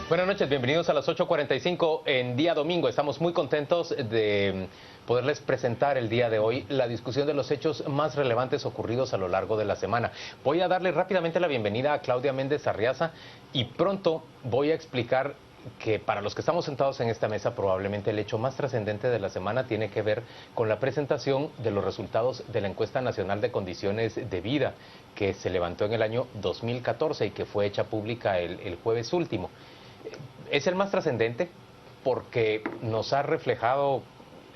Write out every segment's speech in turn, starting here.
Buenas noches, bienvenidos a las 8:45 en día domingo. Estamos muy contentos de poderles presentar el día de hoy la discusión de los hechos más relevantes ocurridos a lo largo de la semana. Voy a darle rápidamente la bienvenida a Claudia Méndez Arriaza y pronto voy a explicar que para los que estamos sentados en esta mesa probablemente el hecho más trascendente de la semana tiene que ver con la presentación de los resultados de la Encuesta Nacional de Condiciones de Vida que se levantó en el año 2014 y que fue hecha pública el jueves último. Es el más trascendente porque nos ha reflejado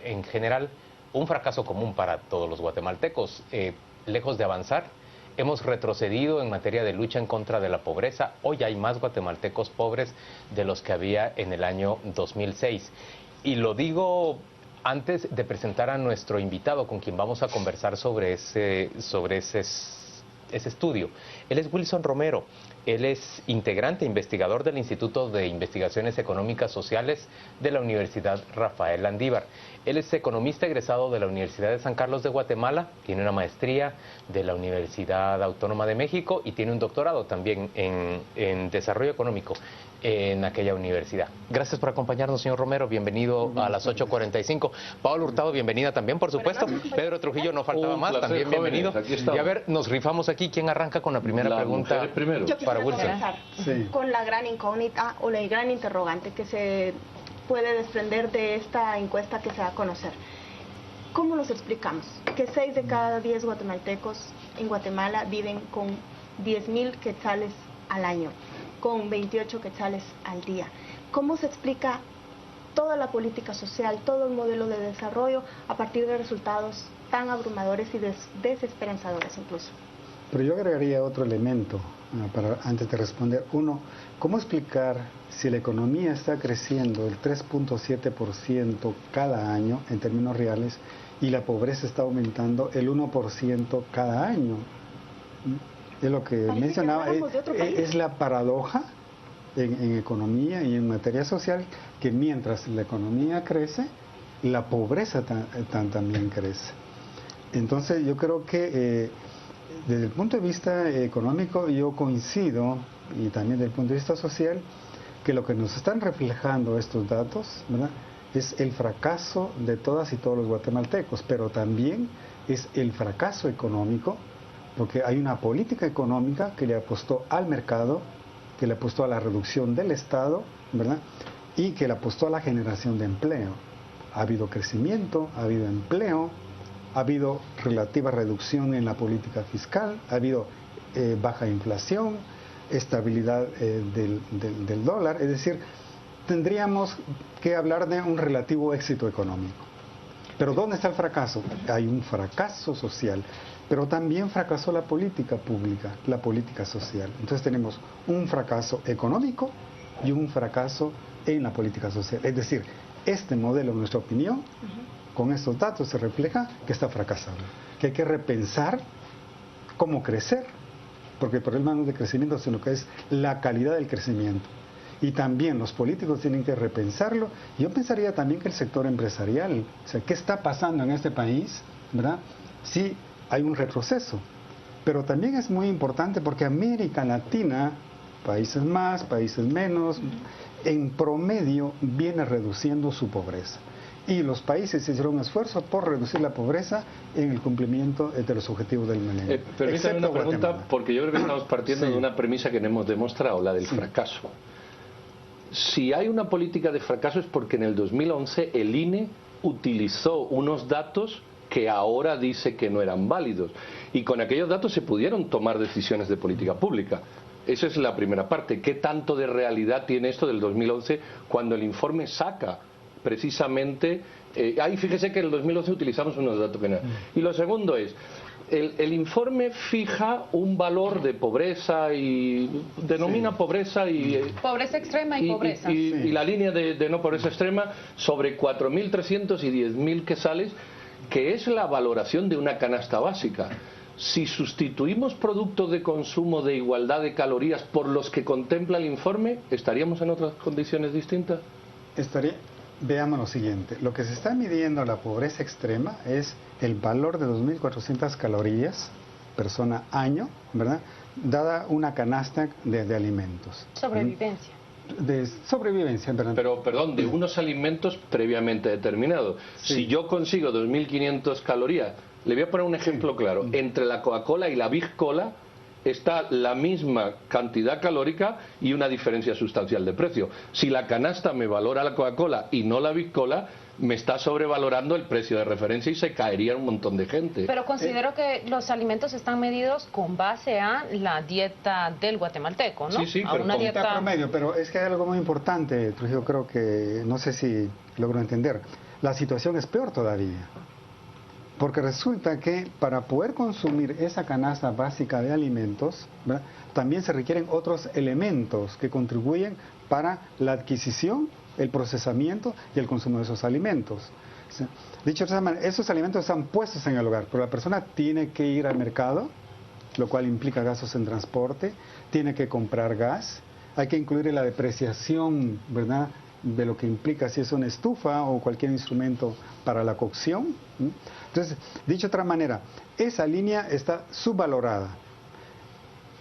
en general un fracaso común para todos los guatemaltecos. Lejos de avanzar, hemos retrocedido en materia de lucha en contra de la pobreza. Hoy hay más guatemaltecos pobres de los que había en el año 2006. Y lo digo antes de presentar a nuestro invitado con quien vamos a conversar sobre ese estudio. Él es Wilson Romero. Él es integrante e investigador del Instituto de Investigaciones Económicas Sociales de la Universidad Rafael Landívar. Él es economista egresado de la Universidad de San Carlos de Guatemala, tiene una maestría de la Universidad Autónoma de México y tiene un doctorado también en desarrollo económico en aquella universidad. Gracias por acompañarnos, señor Romero. Bienvenido a las 8:45. Paola Hurtado, bienvenida también, por supuesto. Pedro Trujillo, no faltaba más, también bienvenido. Y a ver, nos rifamos aquí. ¿Quién arranca con la primera pregunta? Yo para Wilson. Con la gran incógnita o la gran interrogante que se puede desprender de esta encuesta que se va a conocer. ¿Cómo nos explicamos que 6 de cada 10 guatemaltecos en Guatemala viven con 10,000 quetzales al año, con 28 quetzales al día? ¿Cómo se explica toda la política social, todo el modelo de desarrollo a partir de resultados tan abrumadores y desesperanzadores incluso? Pero yo agregaría otro elemento antes de responder. Uno, ¿cómo explicar si la economía está creciendo el 3.7% cada año en términos reales y la pobreza está aumentando el 1% cada año? Es lo que mencionaba, es la paradoja en economía y en materia social, que mientras la economía crece, la pobreza también crece. Entonces yo creo que desde el punto de vista económico yo coincido, y también desde el punto de vista social, que lo que nos están reflejando estos datos, ¿verdad?, es el fracaso de todas y todos los guatemaltecos, pero también es el fracaso económico, porque hay una política económica que le apostó al mercado, que le apostó a la reducción del Estado, ¿verdad?, y que le apostó a la generación de empleo. Ha habido crecimiento, ha habido empleo, ha habido relativa reducción en la política fiscal, ha habido baja inflación, estabilidad del dólar, es decir, tendríamos que hablar de un relativo éxito económico. Pero ¿dónde está el fracaso? Hay un fracaso social, pero también fracasó la política pública, la política social. Entonces tenemos un fracaso económico y un fracaso en la política social. Es decir, este modelo, en nuestra opinión, con estos datos se refleja que está fracasando, que hay que repensar cómo crecer, porque el problema no es de crecimiento, sino que es la calidad del crecimiento. Y también los políticos tienen que repensarlo. Yo pensaría también que el sector empresarial, o sea, ¿qué está pasando en este país? ¿Verdad? Sí, hay un retroceso, pero también es muy importante porque América Latina, países más, países menos, en promedio viene reduciendo su pobreza. Y los países hicieron un esfuerzo por reducir la pobreza en el cumplimiento de los objetivos del milenio. Permítame una pregunta, porque yo creo que estamos partiendo de una premisa que no hemos demostrado, la del fracaso. Si hay una política de fracaso es porque en el 2011 el INE utilizó unos datos que ahora dice que no eran válidos. Y con aquellos datos se pudieron tomar decisiones de política pública. Esa es la primera parte. ¿Qué tanto de realidad tiene esto del 2011 cuando el informe saca precisamente, ahí fíjese que en el 2011 utilizamos unos datos que no. Y lo segundo es, el informe fija un valor de pobreza y denomina pobreza y pobreza extrema y pobreza. Y la línea de no pobreza extrema sobre 4.300 y 10.000 quetzales, que es la valoración de una canasta básica. Si sustituimos productos de consumo de igualdad de calorías por los que contempla el informe, ¿estaríamos en otras condiciones distintas? Veamos lo siguiente, lo que se está midiendo la pobreza extrema es el valor de 2.400 calorías persona año, ¿verdad?, dada una canasta de alimentos. Sobrevivencia. de sobrevivencia, ¿verdad? Pero, perdón, de unos alimentos previamente determinados. Sí. Si yo consigo 2.500 calorías, le voy a poner un ejemplo claro. Entre la Coca-Cola y la Big Cola está la misma cantidad calórica y una diferencia sustancial de precio. Si la canasta me valora la Coca-Cola y no la Big Cola, me está sobrevalorando el precio de referencia y se caería un montón de gente. Pero considero que los alimentos están medidos con base a la dieta del guatemalteco, ¿no? Sí, sí, a pero una con dieta promedio, pero es que hay algo muy importante, Trujillo, creo que, no sé si logro entender, la situación es peor todavía. Porque resulta que para poder consumir esa canasta básica de alimentos, ¿verdad?, también se requieren otros elementos que contribuyen para la adquisición, el procesamiento y el consumo de esos alimentos. ¿Sí? Dicho de esa manera, esos alimentos están puestos en el hogar, pero la persona tiene que ir al mercado, lo cual implica gastos en transporte, tiene que comprar gas, hay que incluir la depreciación, ¿verdad?, de lo que implica si es una estufa o cualquier instrumento para la cocción. ¿Sí? Entonces, dicho de otra manera, esa línea está subvalorada.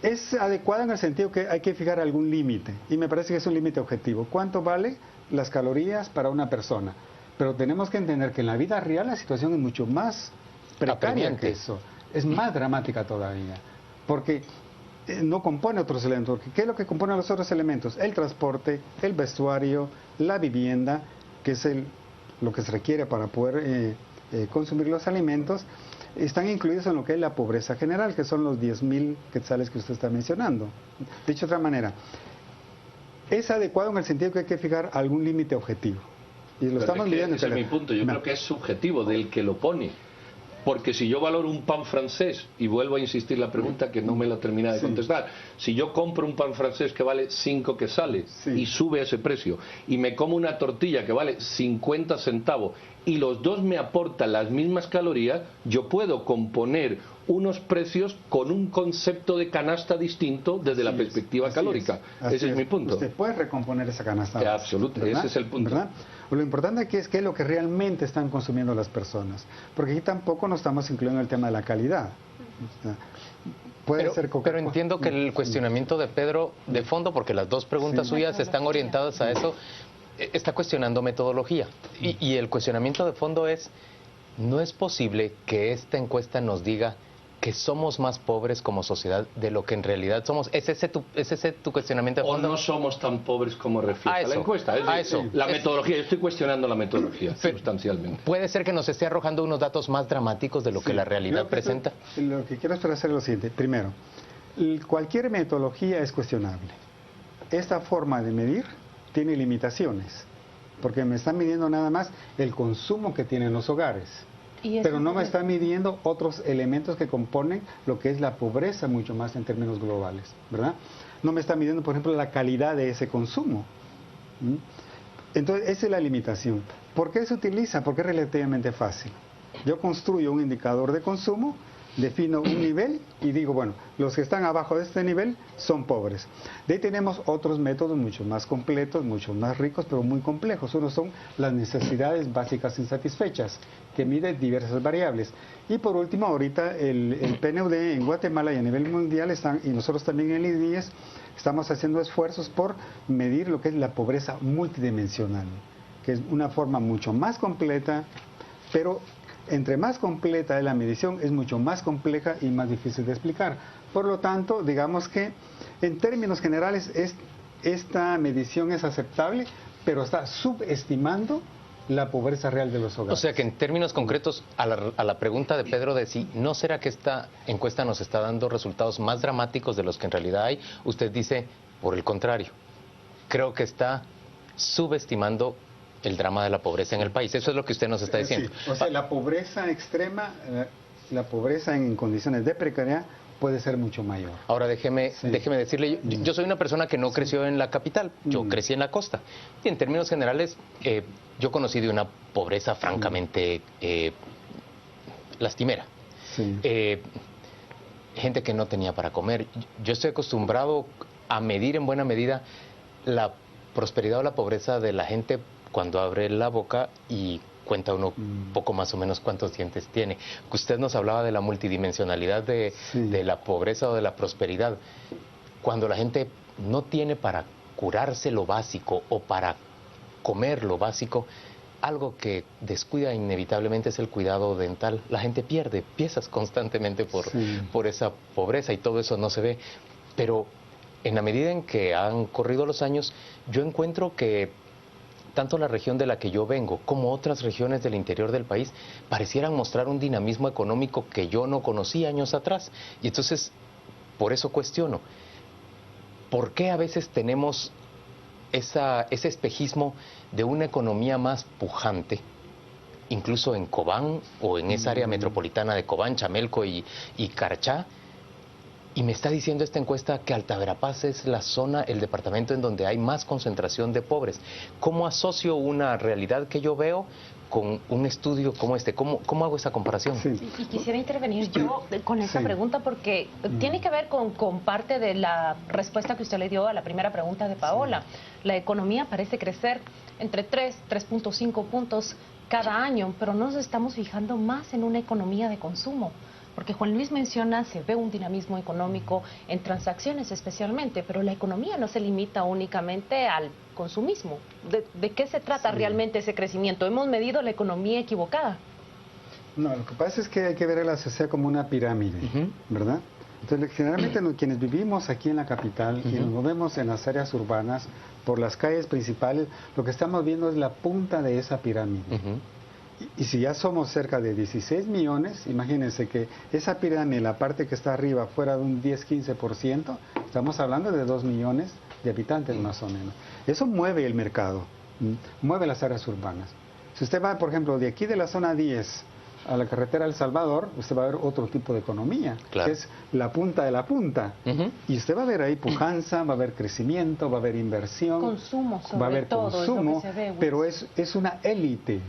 Es adecuada en el sentido que hay que fijar algún límite, y me parece que es un límite objetivo. ¿Cuánto vale las calorías para una persona? Pero tenemos que entender que en la vida real la situación es mucho más precaria que eso. Es más dramática todavía, porque no compone otros elementos. Porque ¿qué es lo que compone los otros elementos? El transporte, el vestuario, la vivienda, que es lo que se requiere para poder consumir los alimentos, están incluidos en lo que es la pobreza general, que son los 10.000 quetzales que usted está mencionando. Dicho de otra manera, es adecuado en el sentido que hay que fijar algún límite objetivo. Y lo estamos midiendo. Ese es mi punto. Yo creo que es subjetivo del que lo pone. Porque si yo valoro un pan francés, y vuelvo a insistir la pregunta que no me la termina de contestar, si yo compro un pan francés que vale 5 quetzales y sube ese precio, y me como una tortilla que vale 50 centavos, y los dos me aportan las mismas calorías, yo puedo componer unos precios con un concepto de canasta distinto desde la perspectiva calórica. Ese es mi punto. Usted puede recomponer esa canasta. Absolutamente, ese es el punto. ¿Verdad? Lo importante aquí es qué es lo que realmente están consumiendo las personas, porque aquí tampoco nos estamos incluyendo el tema de la calidad. Puede ser pero entiendo que el cuestionamiento de Pedro, de fondo, porque las dos preguntas suyas están orientadas a eso, está cuestionando metodología. Y el cuestionamiento de fondo es, no es posible que esta encuesta nos diga que somos más pobres como sociedad de lo que en realidad somos. ¿Es ese tu cuestionamiento de fondo? O no somos tan pobres como refleja la encuesta. La metodología, yo estoy cuestionando la metodología sustancialmente. ¿Puede ser que nos esté arrojando unos datos más dramáticos de lo que la realidad presenta? Lo que quiero hacer es lo siguiente. Primero, cualquier metodología es cuestionable. Esta forma de medir tiene limitaciones, porque me están midiendo nada más el consumo que tienen los hogares. Pero no me está midiendo otros elementos que componen lo que es la pobreza mucho más en términos globales, ¿verdad? No me está midiendo, por ejemplo, la calidad de ese consumo. Entonces, esa es la limitación. ¿Por qué se utiliza? Porque es relativamente fácil. Yo construyo un indicador de consumo, defino un nivel y digo, bueno, los que están abajo de este nivel son pobres. De ahí tenemos otros métodos mucho más completos, mucho más ricos, pero muy complejos. Uno son las necesidades básicas insatisfechas, que mide diversas variables. Y por último, ahorita el PNUD en Guatemala y a nivel mundial están, y nosotros también en el IDIES, estamos haciendo esfuerzos por medir lo que es la pobreza multidimensional, que es una forma mucho más completa, pero entre más completa es la medición, es mucho más compleja y más difícil de explicar. Por lo tanto, digamos que en términos generales esta medición es aceptable, pero está subestimando la pobreza real de los hogares. O sea que en términos concretos, a la pregunta de Pedro de si no será que esta encuesta nos está dando resultados más dramáticos de los que en realidad hay, usted dice, por el contrario, creo que está subestimando el drama de la pobreza en el país. Eso es lo que usted nos está diciendo. Sí, o sea, la pobreza extrema, la pobreza en condiciones de precariedad puede ser mucho mayor. Ahora déjeme decirle, yo soy una persona que no creció en la capital, yo crecí en la costa. Y en términos generales, yo conocí de una pobreza francamente lastimera. Gente que no tenía para comer. Yo estoy acostumbrado a medir en buena medida la prosperidad o la pobreza de la gente cuando abre la boca y cuenta uno poco más o menos cuántos dientes tiene. Usted nos hablaba de la multidimensionalidad de la pobreza o de la prosperidad. Cuando la gente no tiene para curarse lo básico o para comer lo básico, algo que descuida inevitablemente es el cuidado dental. La gente pierde piezas constantemente por esa pobreza y todo eso no se ve. Pero en la medida en que han corrido los años, yo encuentro que tanto la región de la que yo vengo como otras regiones del interior del país parecieran mostrar un dinamismo económico que yo no conocí años atrás. Y entonces, por eso cuestiono, ¿por qué a veces tenemos ese espejismo de una economía más pujante, incluso en Cobán o en esa área metropolitana de Cobán, Chamelco y Carchá? Y me está diciendo esta encuesta que Alta Verapaz es la zona, el departamento en donde hay más concentración de pobres. ¿Cómo asocio una realidad que yo veo con un estudio como este? ¿Cómo hago esa comparación? Sí, y quisiera intervenir yo con esta pregunta porque tiene que ver con parte de la respuesta que usted le dio a la primera pregunta de Paola. La economía parece crecer entre 3.5 puntos cada año, pero no nos estamos fijando más en una economía de consumo. Porque Juan Luis menciona, se ve un dinamismo económico en transacciones especialmente, pero la economía no se limita únicamente al consumismo. ¿De qué se trata realmente ese crecimiento? ¿Hemos medido la economía equivocada? No, lo que pasa es que hay que ver a la sociedad como una pirámide, ¿verdad? Entonces, generalmente quienes vivimos aquí en la capital y nos movemos en las áreas urbanas, por las calles principales, lo que estamos viendo es la punta de esa pirámide. Y si ya somos cerca de 16 millones, imagínense que esa pirámide, la parte que está arriba, fuera de un 10-15%, estamos hablando de 2 millones de habitantes más o menos. Eso mueve el mercado, mueve las áreas urbanas. Si usted va, por ejemplo, de aquí de la zona 10 a la carretera El Salvador, usted va a ver otro tipo de economía, que es la punta de la punta. Y usted va a ver ahí pujanza, va a haber crecimiento, va a haber inversión, consumo, sobre va a haber todo, consumo, es lo que se ve, pero es una élite.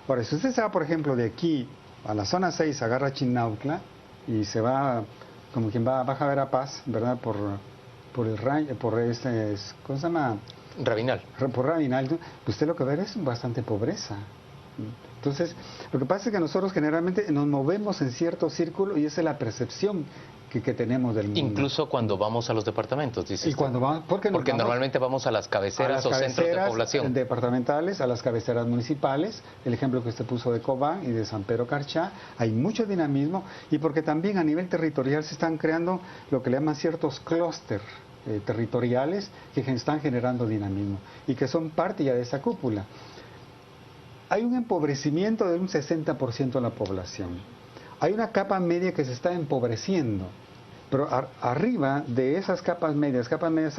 Ahora, si usted se va, por ejemplo, de aquí a la zona 6, agarra Chinautla y se va, como quien va a Baja Verapaz, ¿verdad? Por este, ¿cómo se llama? Rabinal. Por Rabinal, usted lo que va a ver es bastante pobreza. Entonces, lo que pasa es que nosotros generalmente nos movemos en cierto círculo y esa es la percepción que tenemos del mundo. Incluso cuando vamos a los departamentos, dice. Y cuando vamos, porque normalmente vamos a las cabeceras o centros de población departamentales, a las cabeceras municipales, el ejemplo que usted puso de Cobán y de San Pedro Carchá, hay mucho dinamismo y porque también a nivel territorial se están creando lo que le llaman ciertos clústeres territoriales que están generando dinamismo y que son parte ya de esa cúpula. Hay un empobrecimiento de un 60% de la población. Hay una capa media que se está empobreciendo, pero arriba de esas capas medias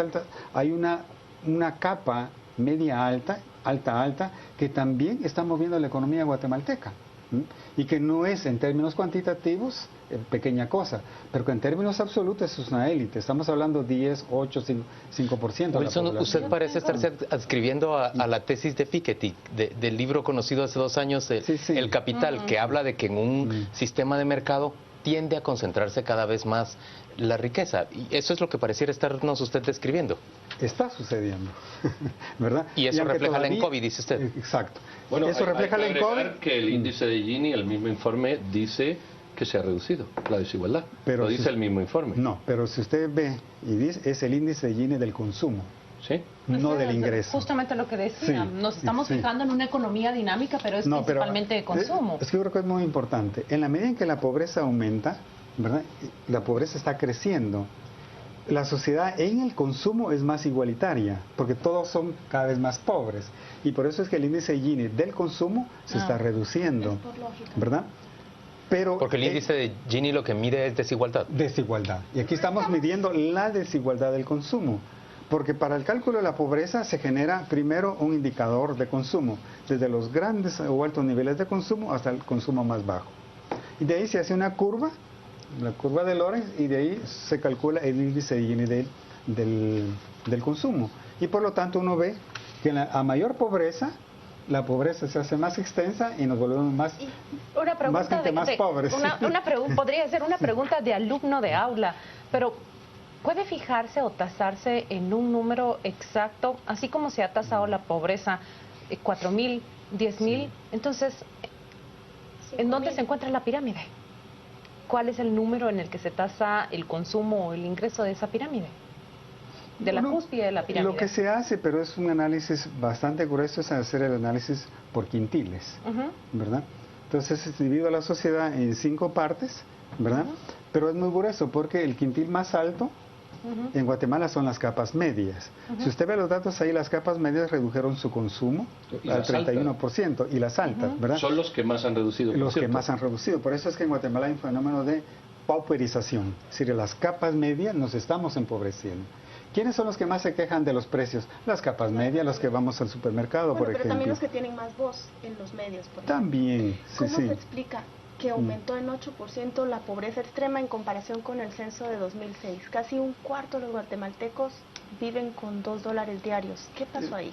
altas, hay una capa media alta, que también está moviendo la economía guatemalteca. Y que no es en términos cuantitativos pequeña cosa, pero que en términos absolutos es una élite. Estamos hablando 10, 8, 5% Wilson, de la población. usted parece estarse adscribiendo a la tesis de Piketty, del libro conocido hace 2 años, El Capital, que habla de que en un sistema de mercado tiende a concentrarse cada vez más la riqueza. Y eso es lo que pareciera estarnos usted describiendo. Está sucediendo, ¿verdad? Y eso refleja la ENCOVI, dice usted. Exacto. Bueno, eso refleja la ENCOVI. Que el índice de Gini, el mismo informe, dice que se ha reducido la desigualdad. Pero lo dice el mismo informe. No, pero si usted ve y dice, es el índice de Gini del consumo. ¿Sí? No del ingreso. Justamente lo que decía, nos estamos fijando en una economía dinámica, pero es principalmente de consumo. Es que yo creo que es muy importante. En la medida en que la pobreza aumenta, ¿verdad? La pobreza está creciendo. La sociedad en el consumo es más igualitaria, porque todos son cada vez más pobres. Y por eso es que el índice de Gini del consumo se está reduciendo, es por lógica, ¿verdad? Pero porque el índice de Gini lo que mide es desigualdad. Desigualdad. Y aquí estamos midiendo la desigualdad del consumo. Porque para el cálculo de la pobreza se genera primero un indicador de consumo, desde los grandes o altos niveles de consumo hasta el consumo más bajo. Y de ahí se hace una curva, la curva de Lorenz, y de ahí se calcula el índice de Gini del consumo. Y por lo tanto uno ve que a mayor pobreza, la pobreza se hace más extensa y nos volvemos más pobres. Podría ser una pregunta de alumno de aula, pero ¿puede fijarse o tasarse en un número exacto, así como se ha tasado la pobreza, 4.000, 10.000? Entonces, ¿en dónde se encuentra la pirámide? ¿Cuál es el número en el que se tasa el consumo o el ingreso de esa pirámide? de la cúspide de la pirámide. Lo que se hace, pero es un análisis bastante grueso, es hacer el análisis por quintiles, ¿verdad? Entonces se divide la sociedad en 5 partes, ¿verdad? Pero es muy grueso porque el quintil más alto en Guatemala son las capas medias. Si usted ve los datos ahí, las capas medias redujeron su consumo al 31%, y las altas, ¿verdad? Son los que más han reducido. Los que más han reducido. Por eso es que en Guatemala hay un fenómeno de pauperización. Es decir, las capas medias nos estamos empobreciendo. ¿Quiénes son los que más se quejan de los precios? Las capas medias, los que vamos al supermercado, por ejemplo. Pero también los que tienen más voz en los medios, por ejemplo. También, sí, ¿Cómo se explica que aumentó en 8% la pobreza extrema en comparación con el censo de 2006? Casi un cuarto de los guatemaltecos viven con $2 diarios. ¿Qué pasó ahí?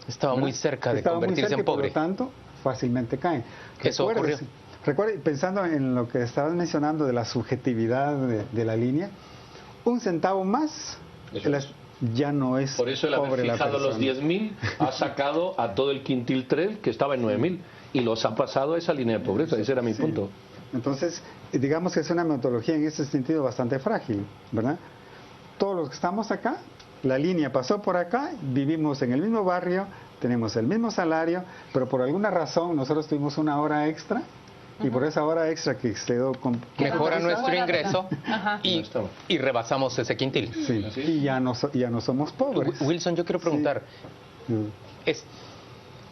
estaba muy cerca de convertirse en pobre. Por lo tanto, fácilmente caen. Eso ocurrió. Recuerde, pensando en lo que estabas mencionando de la subjetividad de la línea, un centavo más ya no es por eso el haber fijado los 10.000 ha sacado a todo el quintil 3 que estaba en 9.000 y los ha pasado a esa línea de pobreza. Ese era mi punto. Entonces, digamos que es una metodología en ese sentido bastante frágil, ¿verdad? Todos los que estamos acá, la línea pasó por acá, vivimos en el mismo barrio, tenemos el mismo salario, pero por alguna razón nosotros tuvimos una hora extra y por esa hora extra que excedió mejora nuestro ingreso y rebasamos ese quintil. Sí, y ya no somos pobres. Wilson, yo quiero preguntar,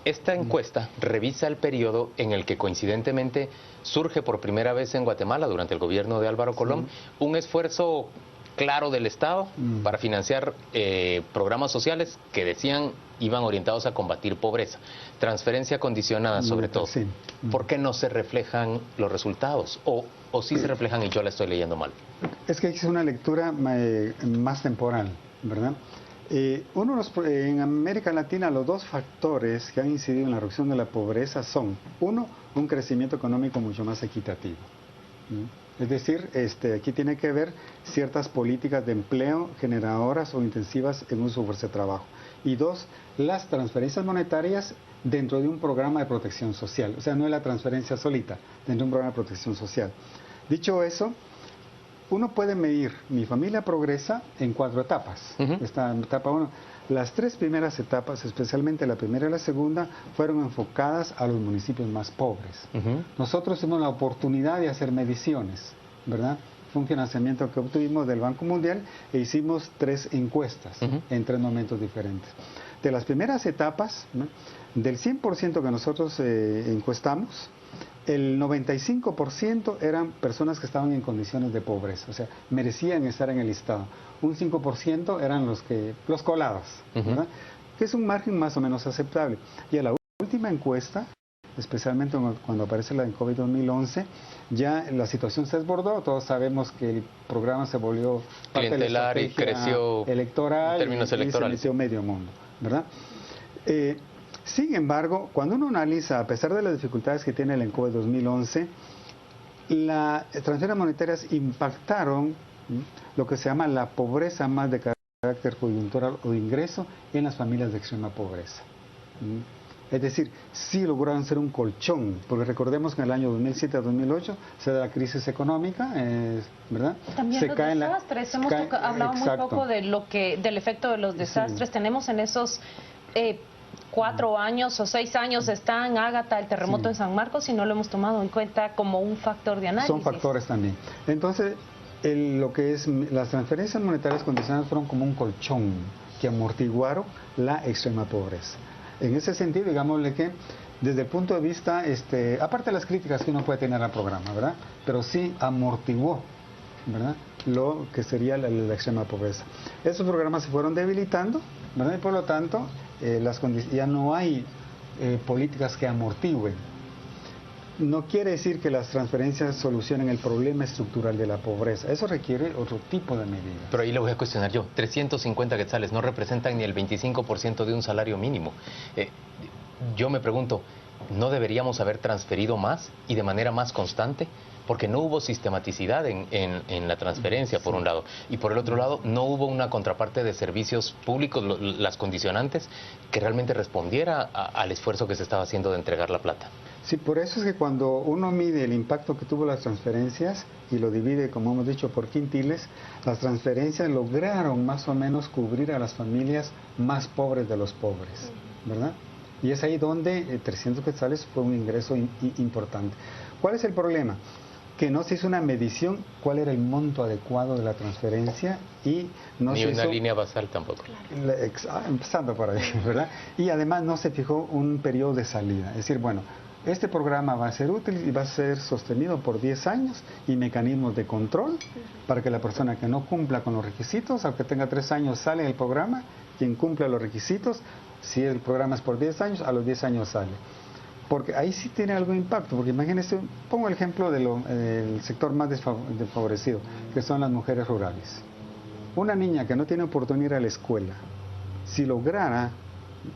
esta encuesta revisa el periodo en el que coincidentemente surge por primera vez en Guatemala durante el gobierno de Álvaro Colón un esfuerzo claro del Estado para financiar programas sociales que decían iban orientados a combatir pobreza, transferencia condicionada sobre todo. ¿Por qué no se reflejan los resultados? ¿O sí se reflejan y yo la estoy leyendo mal? Es que es una lectura más temporal, ¿verdad? En América Latina los dos factores que han incidido en la reducción de la pobreza son, uno, un crecimiento económico mucho más equitativo. Es decir, aquí tiene que ver ciertas políticas de empleo generadoras o intensivas en uso de fuerza de trabajo. Y dos, las transferencias monetarias dentro de un programa de protección social. O sea, no es la transferencia solita, dentro de un programa de protección social. Dicho eso, uno puede medir, mi familia progresa en 4 etapas. Esta etapa 1. Las 3 primeras etapas, especialmente la primera y la segunda, fueron enfocadas a los municipios más pobres. Nosotros tuvimos la oportunidad de hacer mediciones, ¿verdad? Fue un financiamiento que obtuvimos del Banco Mundial e hicimos 3 encuestas en 3 momentos diferentes. De las primeras etapas, ¿no?, del 100% que nosotros encuestamos, el 95% eran personas que estaban en condiciones de pobreza, o sea, merecían estar en el listado. Un 5% eran los colados, ¿verdad? Que es un margen más o menos aceptable. Y a la última encuesta, especialmente cuando aparece la en COVID 2011, ya la situación se desbordó. Todos sabemos que el programa se volvió clientelar y creció electoral, en términos electorales. Y se metió medio mundo, ¿verdad? Sin embargo, cuando uno analiza, a pesar de las dificultades que tiene el ENCOE 2011, las transferencias monetarias impactaron lo que se llama la pobreza más de carácter coyuntural o de ingreso en las familias de extrema pobreza. Es decir, sí lograron ser un colchón, porque recordemos que en el año 2007 a 2008 se da la crisis económica, ¿verdad? También se los caen desastres, hemos hablado muy poco de del efecto de los desastres. Tenemos en esos 4 años o 6 años está en Ágata el terremoto de San Marcos y no lo hemos tomado en cuenta como un factor de análisis. Son factores también. Entonces, lo que es las transferencias monetarias condicionadas fueron como un colchón que amortiguaron la extrema pobreza. En ese sentido, digámosle que desde el punto de vista, aparte de las críticas que uno puede tener al programa, ¿verdad? Pero sí amortiguó ¿verdad?, lo que sería la extrema pobreza. Esos programas se fueron debilitando, ¿verdad?, y por lo tanto ya no hay políticas que amortigüen. No quiere decir que las transferencias solucionen el problema estructural de la pobreza. Eso requiere otro tipo de medidas. Pero ahí lo voy a cuestionar yo. 350 quetzales no representan ni el 25% de un salario mínimo. Yo me pregunto, ¿no deberíamos haber transferido más y de manera más constante? Porque no hubo sistematicidad en la transferencia, por un lado. Y por el otro lado, no hubo una contraparte de servicios públicos, las condicionantes, que realmente respondiera al esfuerzo que se estaba haciendo de entregar la plata. Sí, por eso es que cuando uno mide el impacto que tuvo las transferencias y lo divide, como hemos dicho, por quintiles, las transferencias lograron más o menos cubrir a las familias más pobres de los pobres, ¿verdad? Y es ahí donde 300 quetzales fue un ingreso importante. ¿Cuál es el problema? Que no se hizo una medición cuál era el monto adecuado de la transferencia y no ni se una hizo, línea basal tampoco. Empezando por ahí, ¿verdad? Y además no se fijó un periodo de salida. Es decir, bueno, este programa va a ser útil y va a ser sostenido por 10 años y mecanismos de control para que la persona que no cumpla con los requisitos, aunque tenga 3 años, sale del programa. Quien cumpla los requisitos, si el programa es por 10 años, a los 10 años sale. Porque ahí sí tiene algo de impacto, porque imagínense, pongo el ejemplo del sector más desfavorecido, que son las mujeres rurales. Una niña que no tiene oportunidad de ir a la escuela, si lograra,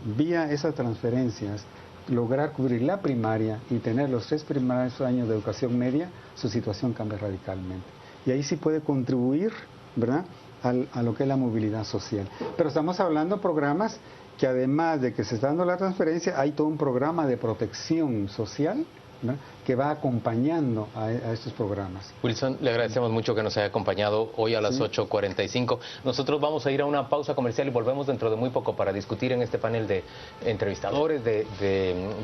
vía esas transferencias, lograr cubrir la primaria y tener los 3 primeros años de educación media, su situación cambia radicalmente. Y ahí sí puede contribuir, ¿verdad?, a lo que es la movilidad social. Pero estamos hablando de programas que además de que se está dando la transferencia, hay todo un programa de protección social, ¿no?, que va acompañando a estos programas. Wilson, le agradecemos mucho que nos haya acompañado hoy a las 8:45. Nosotros vamos a ir a una pausa comercial y volvemos dentro de muy poco para discutir en este panel de entrevistadores, de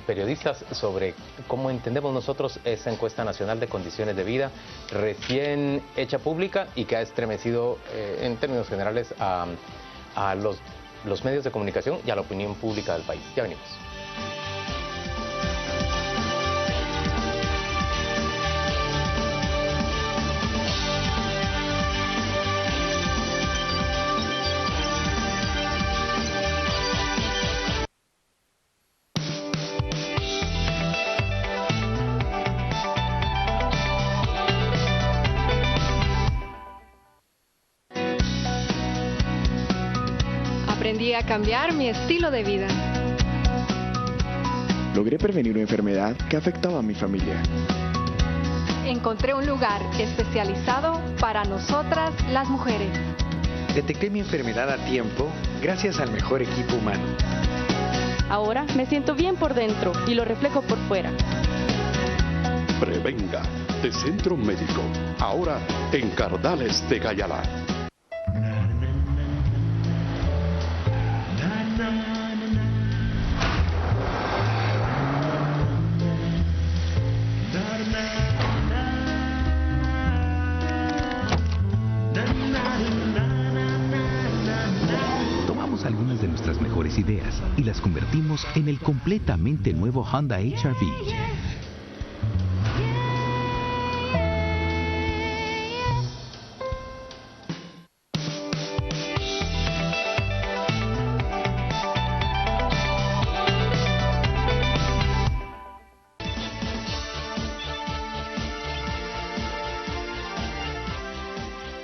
periodistas, sobre cómo entendemos nosotros esa encuesta nacional de condiciones de vida recién hecha pública y que ha estremecido en términos generales a los medios de comunicación y a la opinión pública del país. Ya venimos. Aprendí a cambiar mi estilo de vida. Logré prevenir una enfermedad que afectaba a mi familia. Encontré un lugar especializado para nosotras las mujeres. Detecté mi enfermedad a tiempo gracias al mejor equipo humano. Ahora me siento bien por dentro y lo reflejo por fuera. Prevenga, de Centro Médico, ahora en Cardales de Gayala. Tomamos algunas de nuestras mejores ideas y las convertimos en el completamente nuevo Honda HR-V.